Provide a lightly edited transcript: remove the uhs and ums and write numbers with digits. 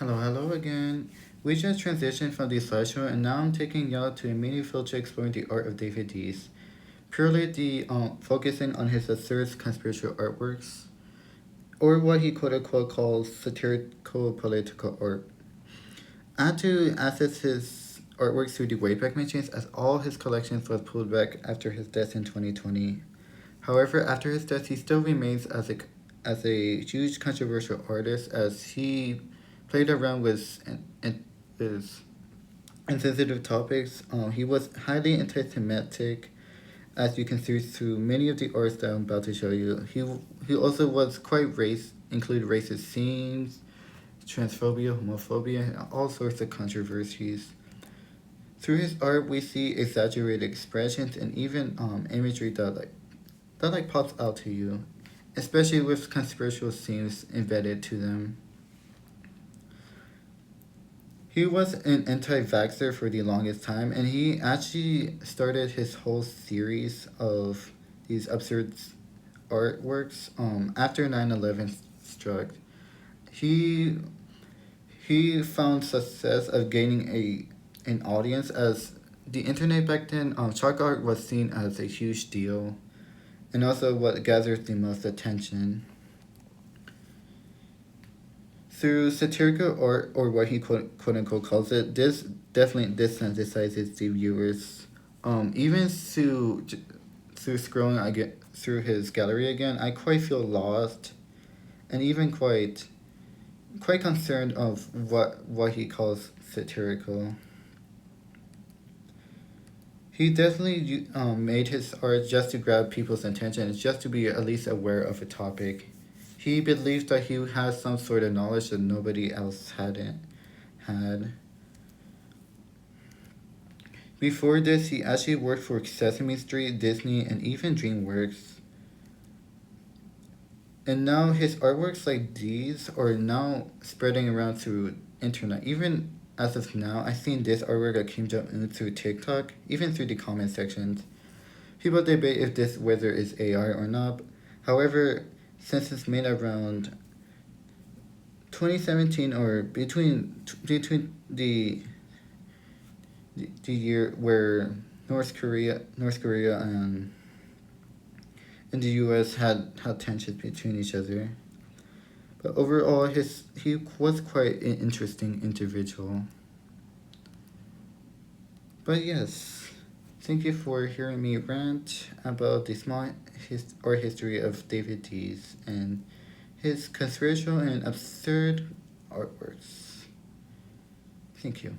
Hello again. We just transitioned from the slideshow, and now I'm taking y'all to a mini field trip exploring the art of David Dees. Purely focusing on his absurd conspiratorial artworks, or what he quote unquote calls satirical political art. I had to access his artworks through the Wayback Machines, as all his collections was pulled back after his death in 2020. However, after his death, he still remains as a huge controversial artist, as he played around with insensitive topics. He was highly anti-Semitic, as you can see through many of the arts that I'm about to show you. He also was quite included racist scenes, transphobia, homophobia, and all sorts of controversies. Through his art, we see exaggerated expressions and even imagery that pops out to you, especially with conspiratorial themes embedded to them. He was an anti-vaxxer for the longest time, and he actually started his whole series of these absurd artworks after 9/11 struck. He he found success of gaining a an audience, as the internet back then. Chalk art was seen as a huge deal, and also what gathers the most attention. Through satirical art, or what he quote unquote calls it, this definitely desensitizes the viewers. Even through scrolling I get through his gallery again, I quite feel lost, and even quite concerned of what he calls satirical. He definitely made his art just to grab people's attention, just to be at least aware of a topic. He believed that he has some sort of knowledge that nobody else hadn't had. Before this, he actually worked for Sesame Street, Disney, and even DreamWorks. And now his artworks like these are now spreading around through internet. Even as of now, I've seen this artwork of Kim Jong Un through TikTok, even through the comment sections. People debate if this whether it's AI or not. However, since it's made around 2017, or between the year where North Korea and the U.S. had tensions between each other. But overall, he was quite an interesting individual. But yes, thank you for hearing me rant about the small art history of David Dees and his controversial and absurd artworks. Thank you.